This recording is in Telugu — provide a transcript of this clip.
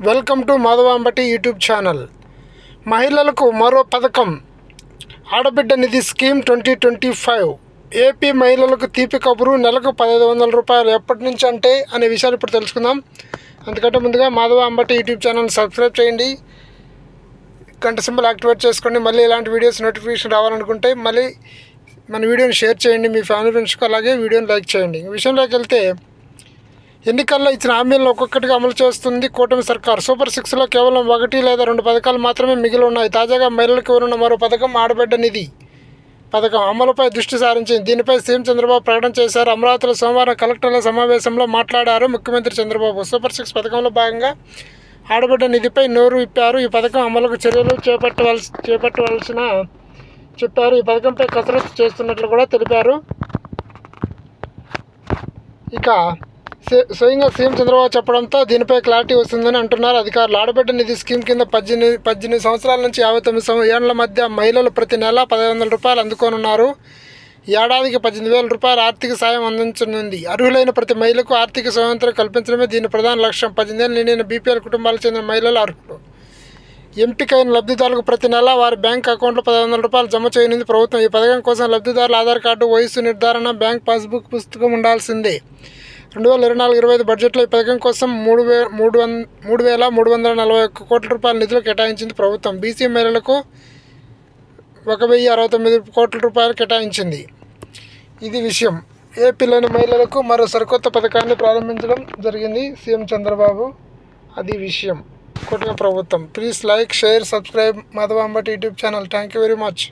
Welcome to మాధవాంబటి YouTube channel. మహిళలకు మరో పథకం ఆడబిడ్డ నిధి స్కీమ్ 2025. ఏపీ మహిళలకు తీపి కబురు, నెలకు 1500 రూపాయలు. ఎప్పటి నుంచి అంటే అనే విషయాలు ఇప్పుడు తెలుసుకుందాం. అందుకంటే ముందుగా మాధవాంబటి యూట్యూబ్ ఛానల్ సబ్స్క్రైబ్ చేయండి, గంట సింబల్ యాక్టివేట్ చేసుకోండి. మళ్ళీ ఇలాంటి వీడియోస్ నోటిఫికేషన్ రావాలనుకుంటే మళ్ళీ మన వీడియోని షేర్ చేయండి మీ ఫ్యామిలీ ఫ్రెండ్స్కి, అలాగే వీడియోని లైక్ చేయండి. ఈ విషయంలోకి వెళ్తే, ఎన్నికల్లో ఇచ్చిన హామీలను ఒక్కొక్కటిగా అమలు చేస్తుంది కూటమి సర్కార్. సూపర్ 6లో కేవలం 1 లేదా 2 పథకాలు మాత్రమే మిగిలి ఉన్నాయి. తాజాగా మహిళలకు ఇవ్వనున్న మరో పథకం ఆడబిడ్డ నిధి పథకం అమలుపై దృష్టి సారించింది. దీనిపై సీఎం చంద్రబాబు ప్రకటన చేశారు. అమరావతిలో సోమవారం కలెక్టర్ల సమావేశంలో మాట్లాడారు ముఖ్యమంత్రి చంద్రబాబు. సూపర్ 6 పథకంలో భాగంగా ఆడబిడ్డ నిధిపై నోరు విప్పారు. ఈ పథకం అమలుకు చర్యలు చేపట్టవలసిన చెప్పారు. ఈ పథకంపై కసరత్తు చేస్తున్నట్లు కూడా తెలిపారు. ఇక స్వయంగా సీఎం చంద్రబాబు చెప్పడంతో దీనిపై క్లారిటీ వస్తుందని అంటున్నారు అధికారులు. ఆడబిడ్డ నిధి స్కీమ్ కింద 18 సంవత్సరాల నుంచి 59 ఏళ్ల మధ్య మహిళలు ప్రతి నెల 1500 రూపాయలు అందుకోనున్నారు. ఏడాదికి 18,000 రూపాయల ఆర్థిక సాయం అందించనుంది. అర్హులైన ప్రతి మహిళకు ఆర్థిక స్వాతంత్ర్యం కల్పించడమే దీని ప్రధాన లక్ష్యం. 18 ఏళ్ళు నిండిన బీపీఎల్ కుటుంబాలకు చెందిన మహిళలు అర్హులు. ఎంపికైన లబ్ధిదారులకు ప్రతి నెల వారి బ్యాంక్ అకౌంట్లో 1500 రూపాయలు జమ చేయనుంది ప్రభుత్వం. ఈ పథకం కోసం లబ్ధిదారుల ఆధార్ కార్డు, వయస్సు నిర్ధారణ, బ్యాంక్ పాస్బుక్ పుస్తకం ఉండాల్సిందే. 2024-25 బడ్జెట్లో ఈ పథకం కోసం 3,341 కోట్ల రూపాయల నిధులు కేటాయించింది ప్రభుత్వం. బీసీ మహిళలకు 1,069 కోట్ల రూపాయలు కేటాయించింది. ఇది విషయం. ఏపీలోని మహిళలకు మరో సరికొత్త పథకాన్ని ప్రారంభించడం జరిగింది సీఎం చంద్రబాబు. అది విషయం. కూటమి ప్రభుత్వం. Please like, share, subscribe మాధవాంబటి YouTube channel. Thank you very much.